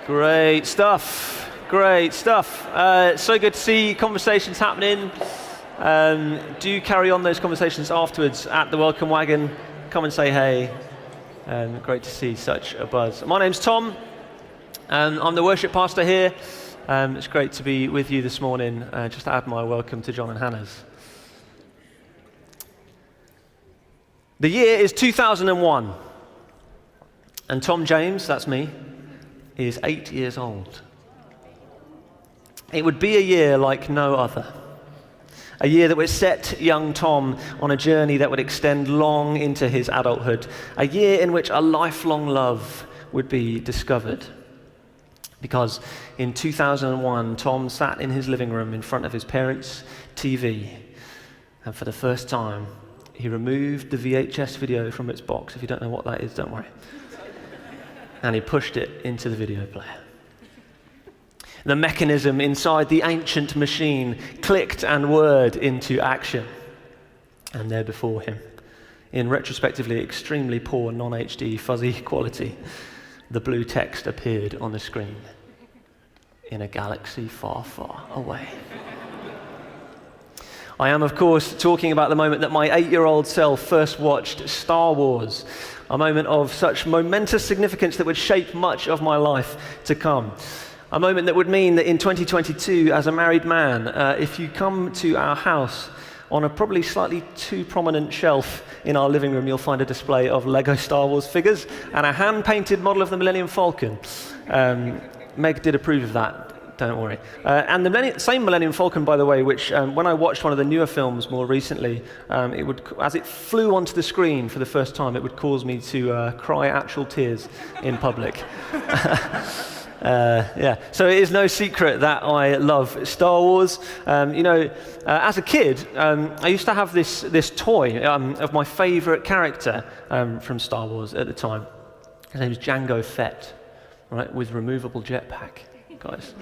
Great stuff. Great stuff. So good to see conversations happening. Do carry on those conversations afterwards at the Welcome Wagon. Come and say hey. Great to see such a buzz. My name's Tom. I'm the worship pastor here. It's great to be with you this morning. Just to add my welcome to John and Hannah's. The year is 2001. And Tom James, that's me, is 8 years old. It would be a year like no other. A year that would set young Tom on a journey that would extend long into his adulthood. A year in which a lifelong love would be discovered. Because in 2001, Tom sat in his living room in front of his parents' TV. And for the first time, he removed the VHS video from its box. If you don't know what that is, don't worry. And he pushed it into the video player. The mechanism inside the ancient machine clicked and whirred into action. And there before him, in retrospectively extremely poor non-HD fuzzy quality, the blue text appeared on the screen. In a galaxy far, far away. I am, of course, talking about the moment that my 8-year-old self first watched Star Wars, a moment of such momentous significance that would shape much of my life to come. A moment that would mean that in 2022, as a married man, if you come to our house, on a probably slightly too prominent shelf in our living room, you'll find a display of Lego Star Wars figures and a hand-painted model of the Millennium Falcon. Meg did approve of that. Don't worry. And the same Millennium Falcon, by the way, which when I watched one of the newer films more recently, it would, as it flew onto the screen for the first time, it would cause me to cry actual tears in public. So it is no secret that I love Star Wars. As a kid, I used to have this toy of my favorite character from Star Wars at the time. His name is Jango Fett, right, with removable jetpack. Guys.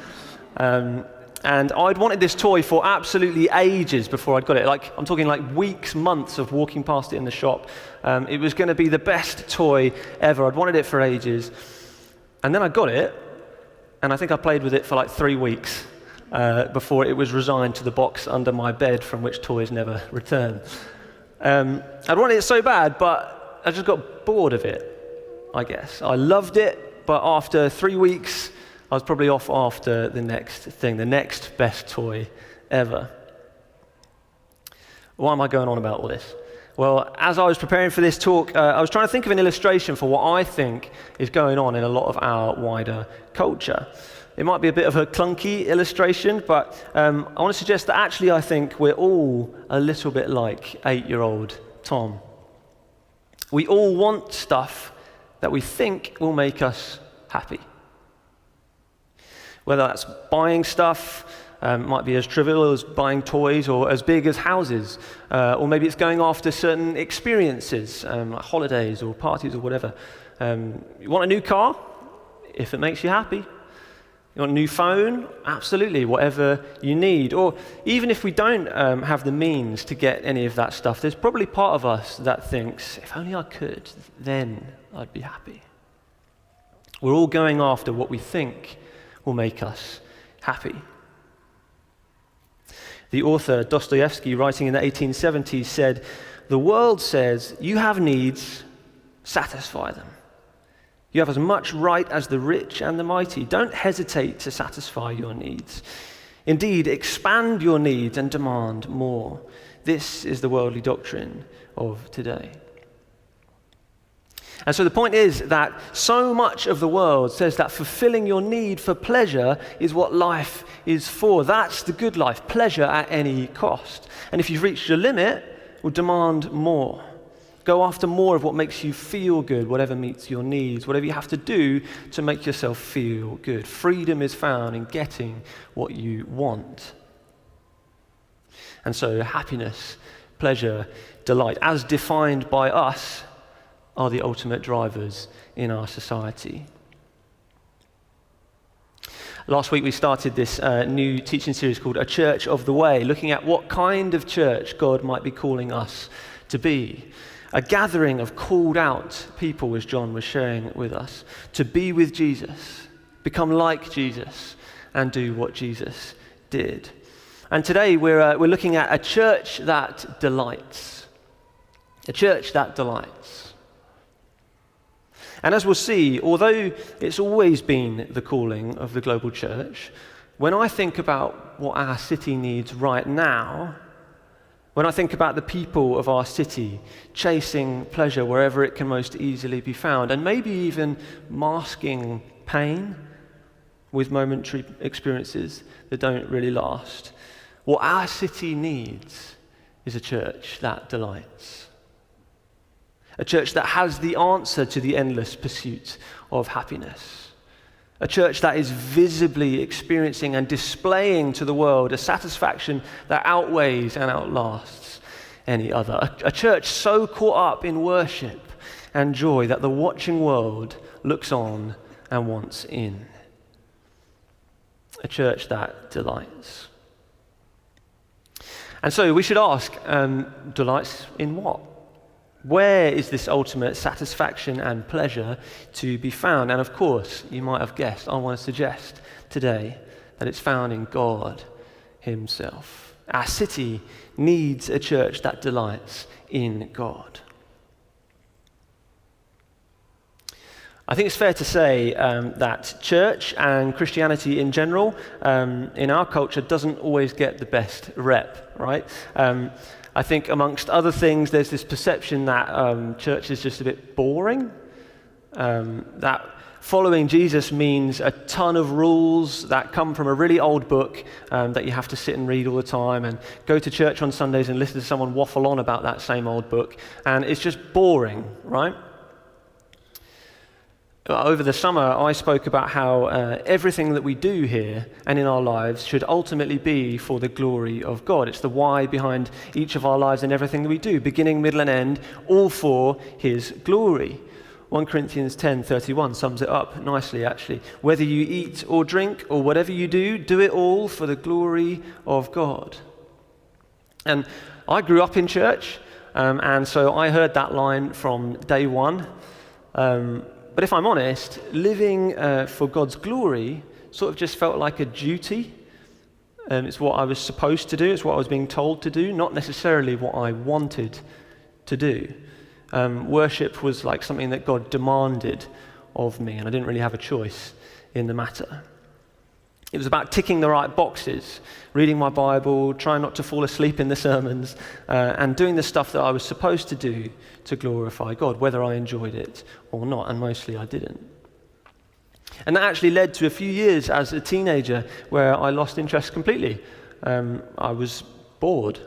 And I'd wanted this toy for absolutely ages before I'd got it. I'm talking like weeks, months of walking past it in the shop. It was going to be the best toy ever. I'd wanted it for ages. And then I got it, and I think I played with it for like 3 weeks before it was resigned to the box under my bed from which toys never return. I'd wanted it so bad, but I just got bored of it, I guess. I loved it, but after 3 weeks, I was probably off after the next thing, the next best toy ever. Why am I going on about all this? Well, as I was preparing for this talk, I was trying to think of an illustration for what I think is going on in a lot of our wider culture. It might be a bit of a clunky illustration, but I want to suggest that actually I think we're all a little bit like 8-year-old Tom. We all want stuff that we think will make us happy. Whether that's buying stuff, might be as trivial as buying toys, or as big as houses, or maybe it's going after certain experiences, like holidays or parties or whatever. You want a new car? If it makes you happy. You want a new phone? Absolutely, whatever you need. Or even if we don't have the means to get any of that stuff, there's probably part of us that thinks, if only I could, then I'd be happy. We're all going after what we think will make us happy. The author Dostoevsky, writing in the 1870s, said, "The world says, you have needs, satisfy them. You have as much right as the rich and the mighty. Don't hesitate to satisfy your needs. Indeed, expand your needs and demand more. This is the worldly doctrine of today." And so the point is that so much of the world says that fulfilling your need for pleasure is what life is for. That's the good life, pleasure at any cost. And if you've reached your limit, will demand more. Go after more of what makes you feel good, whatever meets your needs, whatever you have to do to make yourself feel good. Freedom is found in getting what you want. And so happiness, pleasure, delight, as defined by us, are the ultimate drivers in our society. Last week we started this new teaching series called A Church of the Way, looking at what kind of church God might be calling us to be. A gathering of called out people, as John was sharing with us, to be with Jesus, become like Jesus, and do what Jesus did. And today we're looking at a church that delights. A church that delights. And as we'll see, although it's always been the calling of the global church, when I think about what our city needs right now, when I think about the people of our city chasing pleasure wherever it can most easily be found, and maybe even masking pain with momentary experiences that don't really last, what our city needs is a church that delights. A church that has the answer to the endless pursuit of happiness. A church that is visibly experiencing and displaying to the world a satisfaction that outweighs and outlasts any other. A church so caught up in worship and joy that the watching world looks on and wants in. A church that delights. And so we should ask, delights in what? Where is this ultimate satisfaction and pleasure to be found? And of course, you might have guessed, I want to suggest today that it's found in God himself. Our city needs a church that delights in God. I think it's fair to say that church and Christianity in general, in our culture, doesn't always get the best rep, right? I think amongst other things, there's this perception that church is just a bit boring, that following Jesus means a ton of rules that come from a really old book that you have to sit and read all the time, and go to church on Sundays and listen to someone waffle on about that same old book, and it's just boring, right? Over the summer, I spoke about how everything that we do here and in our lives should ultimately be for the glory of God. It's the why behind each of our lives and everything that we do, beginning, middle, and end, all for his glory. 1 Corinthians 10:31 sums it up nicely, actually. Whether you eat or drink or whatever you do, do it all for the glory of God. And I grew up in church, and so I heard that line from day one. But if I'm honest, living for God's glory sort of just felt like a duty. It's what I was supposed to do, it's what I was being told to do, not necessarily what I wanted to do. Worship was like something that God demanded of me, and I didn't really have a choice in the matter. It was about ticking the right boxes, reading my Bible, trying not to fall asleep in the sermons, and doing the stuff that I was supposed to do to glorify God, whether I enjoyed it or not, and mostly I didn't. And that actually led to a few years as a teenager where I lost interest completely. I was bored.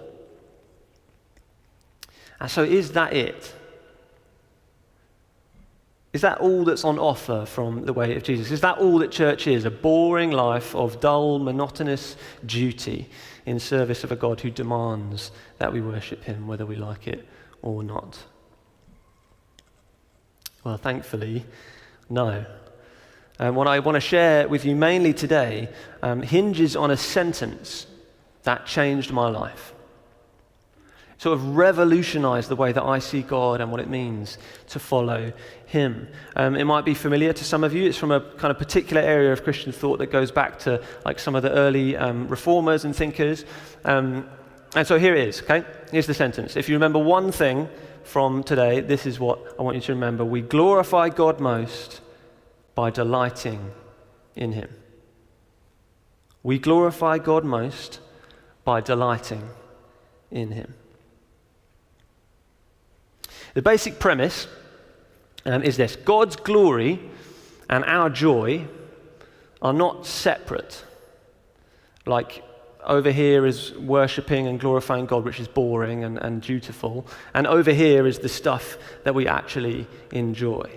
And so is that it? Is that all that's on offer from the way of Jesus? Is that all that church is? A boring life of dull, monotonous duty in service of a God who demands that we worship him, whether we like it or not? Well, thankfully, no. And what I want to share with you mainly today hinges on a sentence that changed my life. Sort of revolutionized the way that I see God and what it means to follow him. It might be familiar to some of you. It's from a kind of particular area of Christian thought that goes back to like some of the early reformers and thinkers. And so here it is, okay? Here's the sentence. If you remember one thing from today, this is what I want you to remember. We glorify God most by delighting in him. We glorify God most by delighting in him. The basic premise is this: God's glory and our joy are not separate. Like over here is worshipping and glorifying God, which is boring and dutiful, and over here is the stuff that we actually enjoy.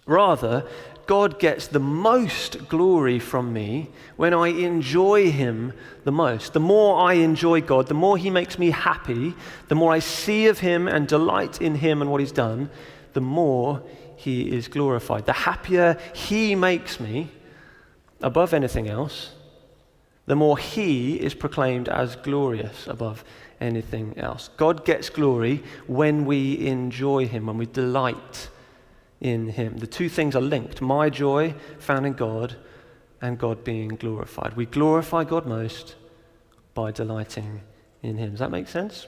Rather, God gets the most glory from me when I enjoy him the most. The more I enjoy God, the more he makes me happy, the more I see of him and delight in him and what he's done, the more he is glorified. The happier he makes me above anything else, the more he is proclaimed as glorious above anything else. God gets glory when we enjoy him, when we delight in him. The two things are linked. My joy found in God and God being glorified. We glorify God most by delighting in him. Does that make sense?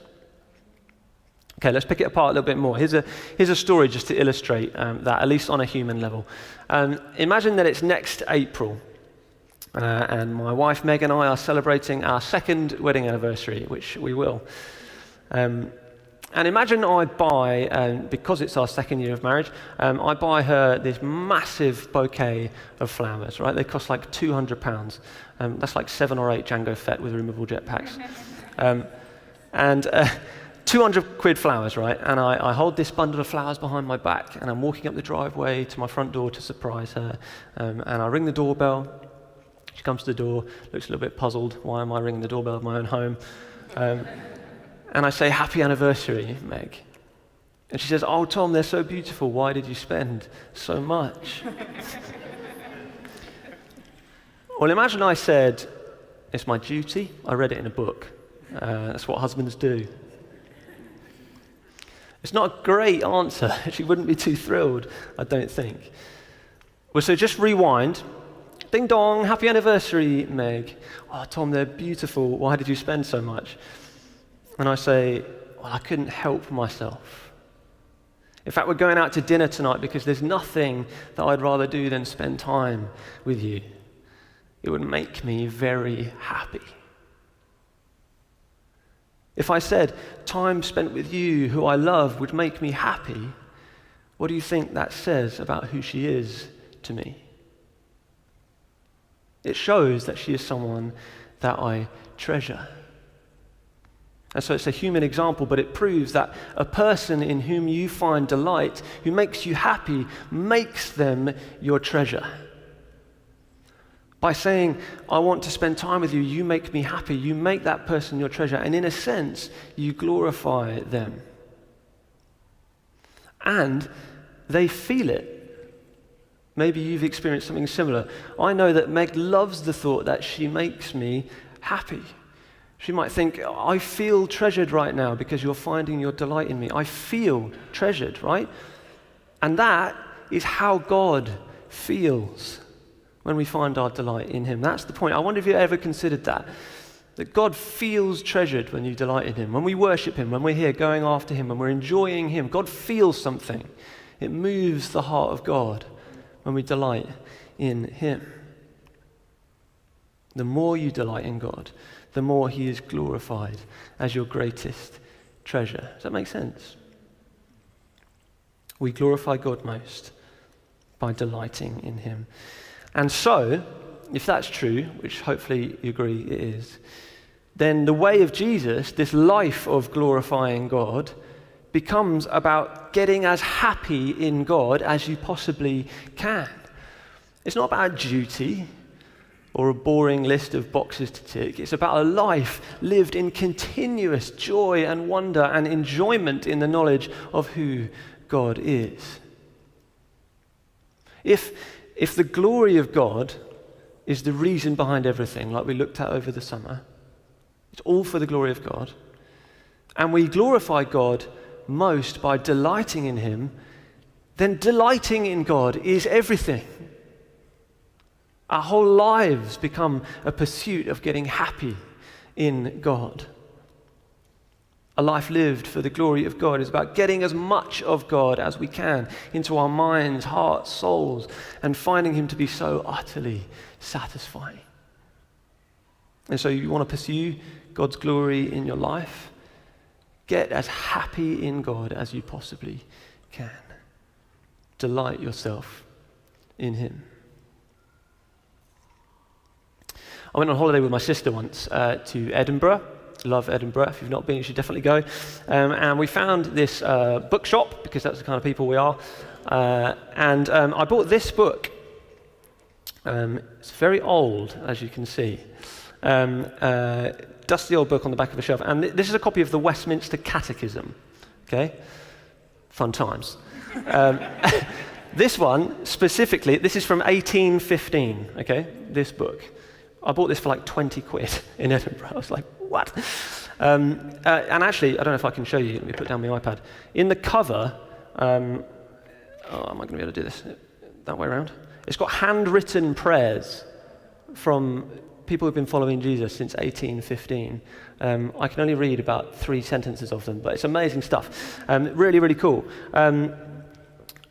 Okay, let's pick it apart a little bit more. Here's a story just to illustrate that, at least on a human level. Imagine that it's next April, and my wife Meg and I are celebrating our second wedding anniversary, which we will. And imagine I buy, because it's our second year of marriage, I buy her this massive bouquet of flowers, right? They cost like £200. That's like 7 or 8 Django Fett with removable jetpacks. And 200 quid flowers, right? And I hold this bundle of flowers behind my back, and I'm walking up the driveway to my front door to surprise her. And I ring the doorbell. She comes to the door, looks a little bit puzzled. Why am I ringing the doorbell of my own home? And I say, happy anniversary, Meg. And she says, oh, Tom, they're so beautiful. Why did you spend so much? Well, imagine I said, it's my duty. I read it in a book. That's what husbands do. It's not a great answer. She wouldn't be too thrilled, I don't think. Well, so just rewind. Ding dong, happy anniversary, Meg. Oh, Tom, they're beautiful. Why did you spend so much? And I say, well, I couldn't help myself. In fact, we're going out to dinner tonight because there's nothing that I'd rather do than spend time with you. It would make me very happy. If I said, time spent with you, who I love, would make me happy, what do you think that says about who she is to me? It shows that she is someone that I treasure. And so it's a human example, but it proves that a person in whom you find delight, who makes you happy, makes them your treasure. By saying, I want to spend time with you, you make me happy, you make that person your treasure, and in a sense, you glorify them. And they feel it. Maybe you've experienced something similar. I know that Meg loves the thought that she makes me happy. She might think, I feel treasured right now because you're finding your delight in me. I feel treasured, right? And that is how God feels when we find our delight in him. That's the point. I wonder if you ever considered that God feels treasured when you delight in him. When we worship him, when we're here going after him, when we're enjoying him, God feels something. It moves the heart of God when we delight in him. The more you delight in God, the more he is glorified as your greatest treasure. Does that make sense? We glorify God most by delighting in him. And so, if that's true, which hopefully you agree it is, then the way of Jesus, this life of glorifying God, becomes about getting as happy in God as you possibly can. It's not about duty or a boring list of boxes to tick. It's about a life lived in continuous joy and wonder and enjoyment in the knowledge of who God is. If the glory of God is the reason behind everything, like we looked at over the summer, it's all for the glory of God, and we glorify God most by delighting in him, then delighting in God is everything. Our whole lives become a pursuit of getting happy in God. A life lived for the glory of God is about getting as much of God as we can into our minds, hearts, souls, and finding him to be so utterly satisfying. And so you want to pursue God's glory in your life? Get as happy in God as you possibly can. Delight yourself in him. I went on holiday with my sister once to Edinburgh. Love Edinburgh. If you've not been, you should definitely go. And we found this bookshop, because that's the kind of people we are. And I bought this book. It's very old, as you can see. Dusty old book on the back of a shelf. And this is a copy of the Westminster Catechism. Okay? Fun times. This one, specifically, this is from 1815. Okay? This book. I bought this for like 20 quid in Edinburgh. I was like, what? And actually, I don't know if I can show you. Let me put down my iPad. In the cover, am I going to be able to do this that way around? It's got handwritten prayers from people who've been following Jesus since 1815. I can only read about 3 sentences of them, but it's amazing stuff. Really, really cool.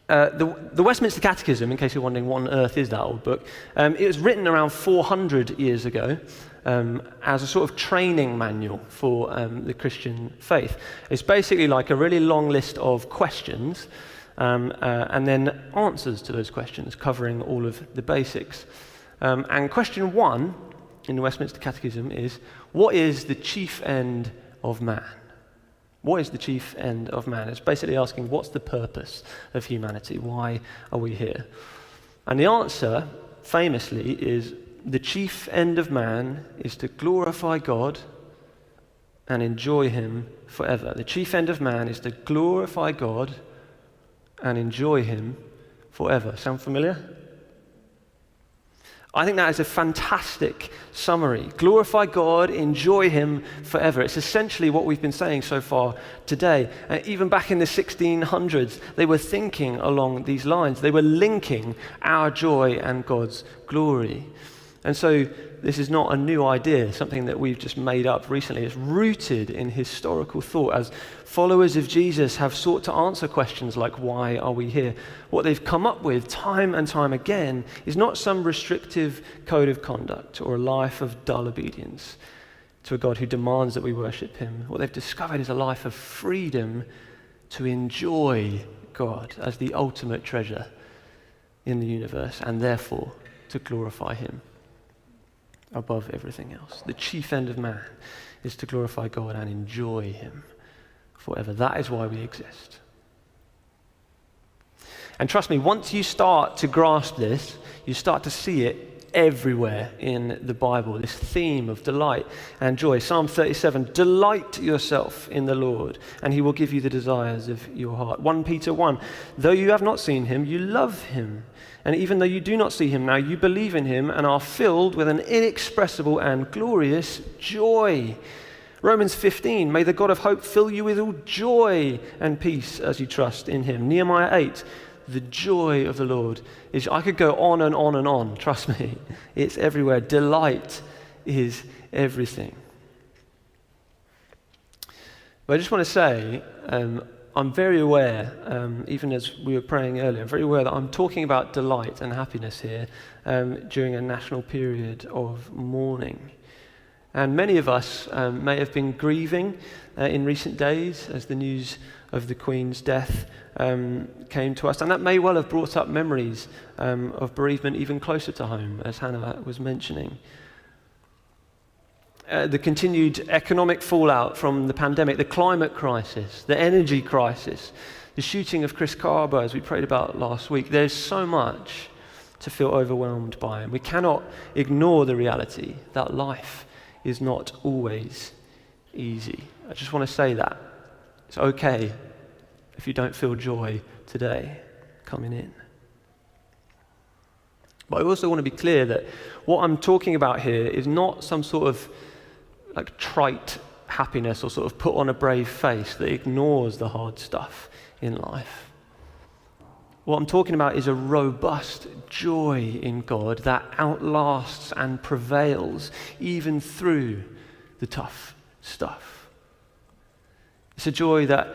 The Westminster Catechism, in case you're wondering what on earth is that old book, it was written around 400 years ago as a sort of training manual for the Christian faith. It's basically like a really long list of questions and then answers to those questions, covering all of the basics. And question 1 in the Westminster Catechism is, what is the chief end of man? What is the chief end of man? It's basically asking, what's the purpose of humanity? Why are we here? And the answer, famously, is the chief end of man is to glorify God and enjoy him forever. The chief end of man is to glorify God and enjoy him forever. Sound familiar? I think that is a fantastic summary. Glorify God, enjoy him forever. It's essentially what we've been saying so far today. Even back in the 1600s, they were thinking along these lines. They were linking our joy and God's glory. And so this is not a new idea, something that we've just made up recently. It's rooted in historical thought as followers of Jesus have sought to answer questions like, why are we here? What they've come up with time and time again is not some restrictive code of conduct or a life of dull obedience to a God who demands that we worship him. What they've discovered is a life of freedom to enjoy God as the ultimate treasure in the universe and therefore to glorify him above everything else. The chief end of man is to glorify God and enjoy him forever. That is why we exist. And trust me, once you start to grasp this, you start to see it everywhere in the Bible, this theme of delight and joy. Psalm 37, delight yourself in the Lord, and he will give you the desires of your heart. 1 Peter 1, though you have not seen him, you love him. And even though you do not see him now, you believe in him and are filled with an inexpressible and glorious joy. Romans 15, may the God of hope fill you with all joy and peace as you trust in him. Nehemiah 8, the joy of the Lord is, I could go on and on and on, trust me. It's everywhere. Delight is everything. But I just want to say, I'm very aware, even as we were praying earlier, I'm very aware that I'm talking about delight and happiness here during a national period of mourning. And many of us may have been grieving in recent days as the news of the Queen's death came to us. And that may well have brought up memories of bereavement even closer to home, as Hannah was mentioning. The continued economic fallout from the pandemic, the climate crisis, the energy crisis, the shooting of Chris Carber, as we prayed about last week. There's so much to feel overwhelmed by, and we cannot ignore the reality that life is not always easy. I just want to say that. It's okay if you don't feel joy today coming in. But I also want to be clear that what I'm talking about here is not some sort of like trite happiness or sort of put on a brave face that ignores the hard stuff in life. What I'm talking about is a robust joy in God that outlasts and prevails even through the tough stuff. It's a joy that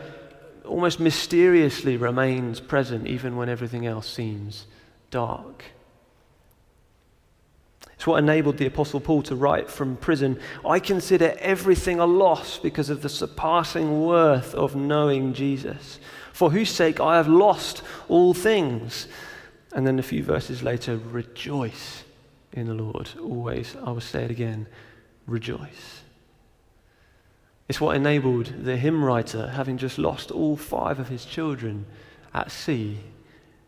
almost mysteriously remains present even when everything else seems dark. It's what enabled the Apostle Paul to write from prison, I consider everything a loss because of the surpassing worth of knowing Jesus, for whose sake I have lost all things. And then a few verses later, rejoice in the Lord. Always, I will say it again, rejoice. It's what enabled the hymn writer, having just lost all 5 of his children at sea,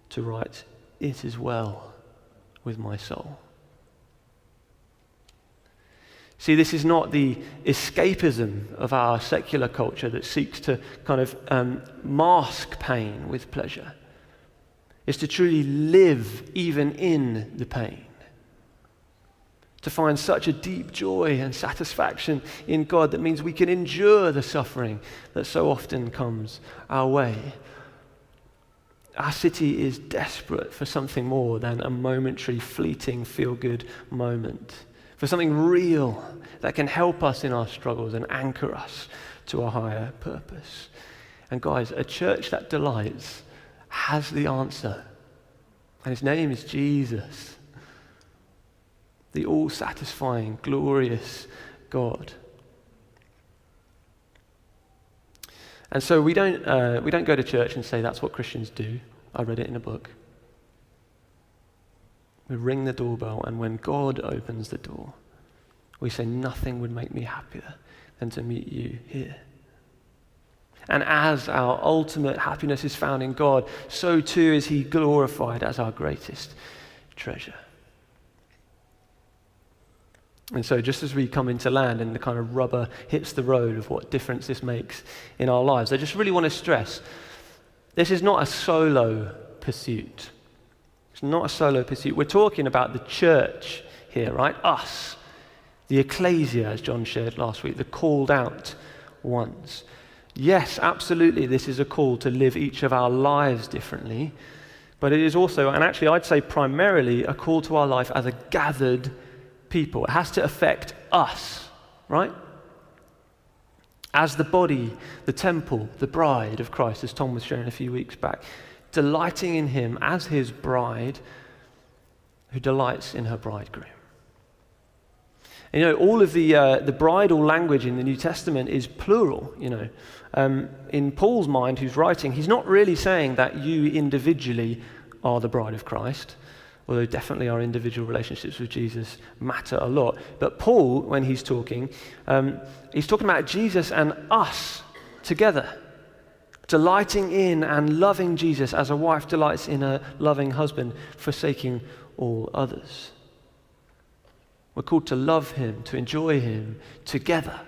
to write, it is well with my soul. See, this is not the escapism of our secular culture that seeks to kind of mask pain with pleasure. It's to truly live even in the pain. To find such a deep joy and satisfaction in God that means we can endure the suffering that so often comes our way. Our city is desperate for something more than a momentary, fleeting, feel-good moment, for something real that can help us in our struggles and anchor us to a higher purpose. And guys, a church that delights has the answer, and his name is Jesus, the all-satisfying, glorious God. And so we don't go to church and say that's what Christians do. I read it in a book. We ring the doorbell, and when God opens the door, we say nothing would make me happier than to meet you here. And as our ultimate happiness is found in God, so too is he glorified as our greatest treasure. And so just as we come into land and the kind of rubber hits the road of what difference this makes in our lives, I just really want to stress, this is not a solo pursuit. It's not a solo pursuit. We're talking about the church here, right? Us, the ecclesia, as John shared last week, the called out ones. Yes, absolutely, this is a call to live each of our lives differently, but it is also, and actually I'd say primarily, a call to our life as a gathered people. It has to affect us, right? As the body, the temple, the bride of Christ, as Tom was sharing a few weeks back, delighting in him as his bride who delights in her bridegroom. And, all of the bridal language in the New Testament is plural, In Paul's mind, who's writing, he's not really saying that you individually are the bride of Christ, although definitely our individual relationships with Jesus matter a lot. But Paul, when he's talking about Jesus and us together, delighting in and loving Jesus as a wife delights in a loving husband, forsaking all others. We're called to love him, to enjoy him together.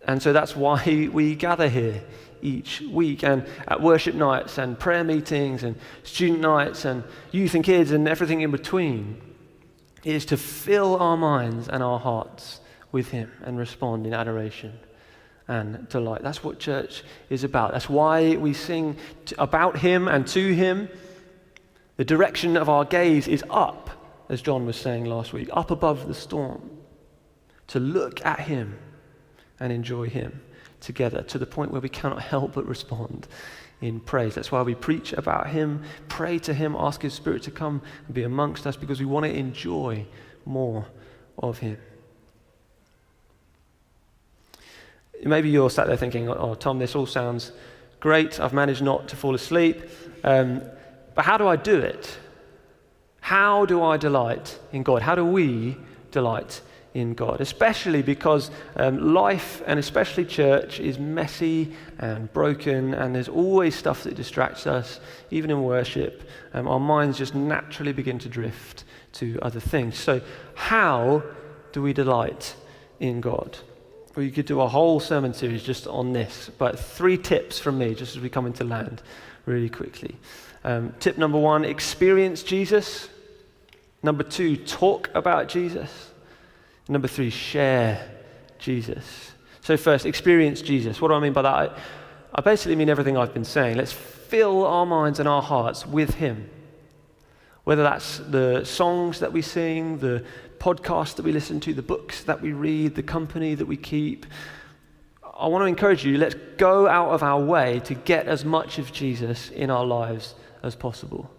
And so that's why we gather here each week, and at worship nights and prayer meetings and student nights and youth and kids and everything in between, is to fill our minds and our hearts with him and respond in adoration and delight. That's what church is about. That's why we sing about him and to him. The direction of our gaze is up, as John was saying last week, up above the storm, to look at him and enjoy him together to the point where we cannot help but respond in praise. That's why we preach about him, pray to him, ask his Spirit to come and be amongst us, because we want to enjoy more of him. Maybe you're sat there thinking, oh, Tom, this all sounds great. I've managed not to fall asleep. But how do I do it? How do I delight in God? How do we delight in God? Especially because life, and especially church, is messy and broken, and there's always stuff that distracts us, even in worship. Our minds just naturally begin to drift to other things. So how do we delight in God? Well, you could do a whole sermon series just on this, but 3 tips from me, just as we come into land really quickly. Tip number 1, experience Jesus. Number 2, talk about Jesus. Number 3, share Jesus. So first, experience Jesus. What do I mean by that? I basically mean everything I've been saying. Let's fill our minds and our hearts with him. Whether that's the songs that we sing, the podcasts that we listen to, the books that we read, the company that we keep. I want to encourage you, let's go out of our way to get as much of Jesus in our lives as possible.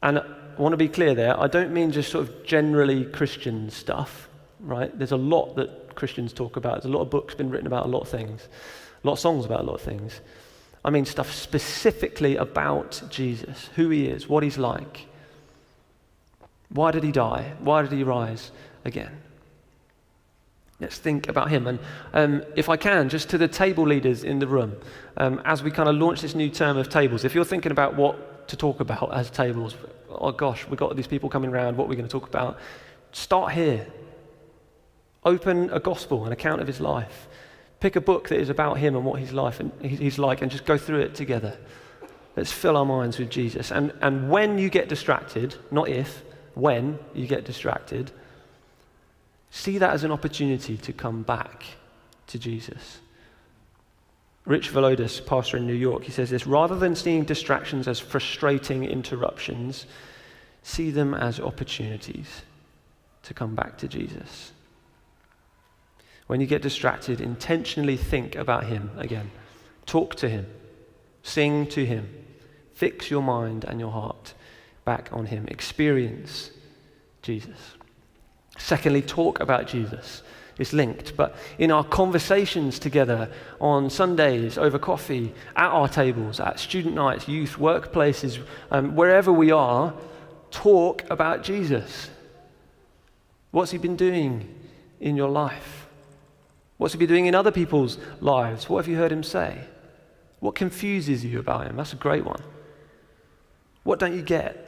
And I want to be clear there, I don't mean just sort of generally Christian stuff, right? There's a lot that Christians talk about. There's a lot of books been written about a lot of things, a lot of songs about a lot of things. I mean stuff specifically about Jesus, who he is, what he's like. Why did he die? Why did he rise again? Let's think about him. And if I can, just to the table leaders in the room, as we kind of launch this new term of tables, if you're thinking about what to talk about as tables, oh gosh, we've got these people coming around, what are we going to talk about? Start here. Open a gospel, an account of his life. Pick a book that is about him and what his life and he's like, and just go through it together. Let's fill our minds with Jesus. And when you get distracted, not if, when you get distracted, see that as an opportunity to come back to Jesus. Rich Volodis, pastor in New York, he says this: rather than seeing distractions as frustrating interruptions, see them as opportunities to come back to Jesus. When you get distracted, intentionally think about him again. Talk to him. Sing to him. Fix your mind and your heart back on him. Experience Jesus. Secondly, talk about Jesus. It's linked, but in our conversations together on Sundays, over coffee, at our tables, at student nights, youth, workplaces, wherever we are, talk about Jesus. What's he been doing in your life? What's he been doing in other people's lives? What have you heard him say? What confuses you about him? That's a great one. What don't you get?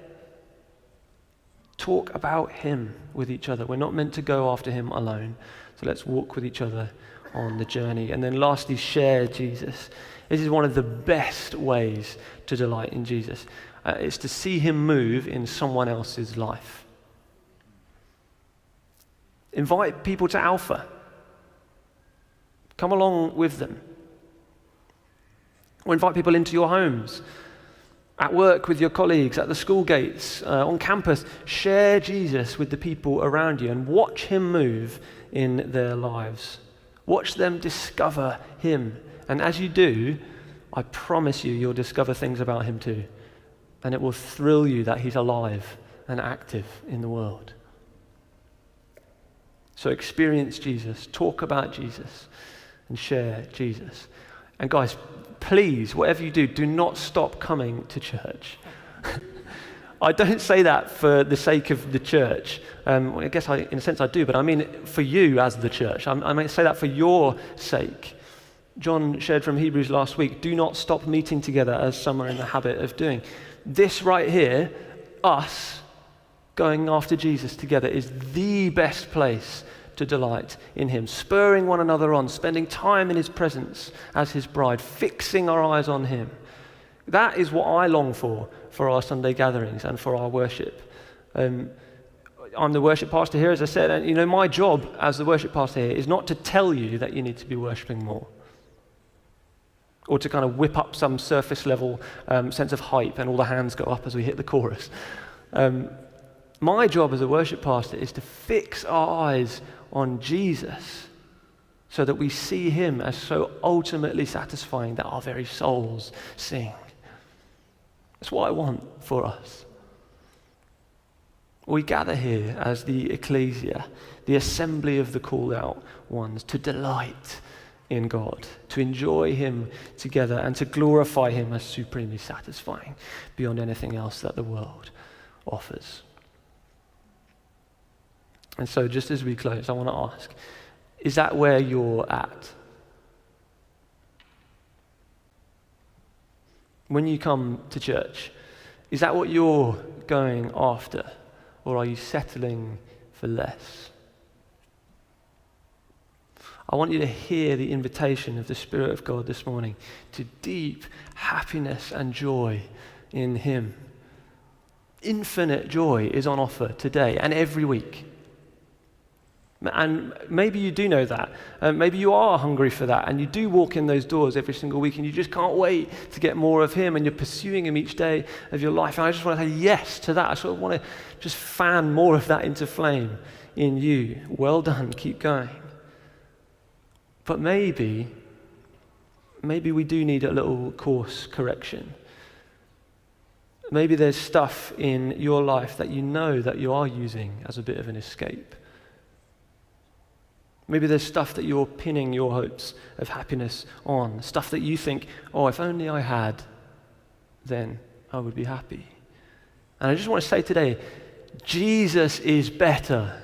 Talk about him with each other. We're not meant to go after him alone. So let's walk with each other on the journey. And then lastly, share Jesus. This is one of the best ways to delight in Jesus. It's to see him move in someone else's life. Invite people to Alpha. Come along with them. Or invite people into your homes, at work with your colleagues, at the school gates, on campus. Share Jesus with the people around you and watch him move in their lives. Watch them discover him. And as you do, I promise you, you'll discover things about him too. And it will thrill you that he's alive and active in the world. So experience Jesus, talk about Jesus, and share Jesus. And guys, please, whatever you do, do not stop coming to church. I don't say that for the sake of the church. I guess in a sense I do, but I mean for you as the church. I might say that for your sake. John shared from Hebrews last week, do not stop meeting together as some are in the habit of doing. This right here, us going after Jesus together, is the best place to delight in him, spurring one another on, spending time in his presence as his bride, fixing our eyes on him. That is what I long for our Sunday gatherings and for our worship. I'm the worship pastor here, as I said, and my job as the worship pastor here is not to tell you that you need to be worshiping more, or to kind of whip up some surface level sense of hype and all the hands go up as we hit the chorus. My job as a worship pastor is to fix our eyes on Jesus so that we see him as so ultimately satisfying that our very souls sing. That's what I want for us. We gather here as the ecclesia, the assembly of the called out ones, to delight in God, to enjoy him together and to glorify him as supremely satisfying beyond anything else that the world offers. And so just as we close, I want to ask, is that where you're at? When you come to church, is that what you're going after? Or are you settling for less? I want you to hear the invitation of the Spirit of God this morning to deep happiness and joy in him. Infinite joy is on offer today and every week. And maybe you do know that. Maybe you are hungry for that and you do walk in those doors every single week and you just can't wait to get more of him and you're pursuing him each day of your life. And I just want to say yes to that. I sort of want to just fan more of that into flame in you. Well done, keep going. But maybe we do need a little course correction. Maybe there's stuff in your life that you know that you are using as a bit of an escape. Maybe there's stuff that you're pinning your hopes of happiness on, stuff that you think, oh, if only I had, then I would be happy. And I just want to say today, Jesus is better.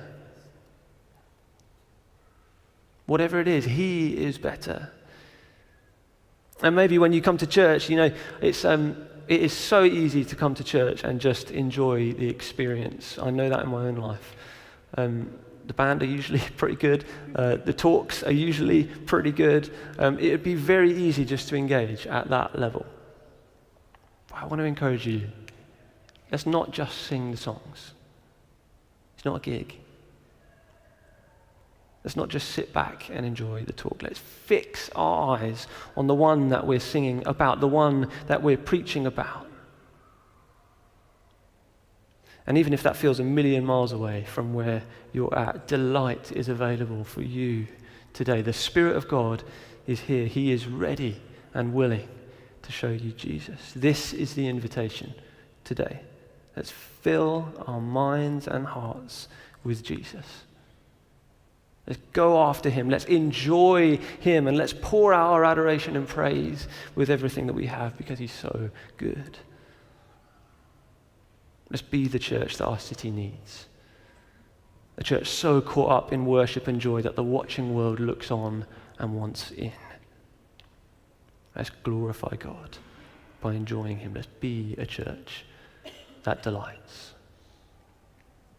Whatever it is, he is better. And maybe when you come to church, it is so easy to come to church and just enjoy the experience. I know that in my own life. The band are usually pretty good. The talks are usually pretty good. It would be very easy just to engage at that level. But I want to encourage you, let's not just sing the songs. It's not a gig. Let's not just sit back and enjoy the talk. Let's fix our eyes on the one that we're singing about, the one that we're preaching about. And even if that feels a million miles away from where you're at, delight is available for you today. The Spirit of God is here. He is ready and willing to show you Jesus. This is the invitation today. Let's fill our minds and hearts with Jesus. Let's go after him. Let's enjoy him, and let's pour out our adoration and praise with everything that we have because he's so good. Let's be the church that our city needs. A church so caught up in worship and joy that the watching world looks on and wants in. Let's glorify God by enjoying him. Let's be a church that delights.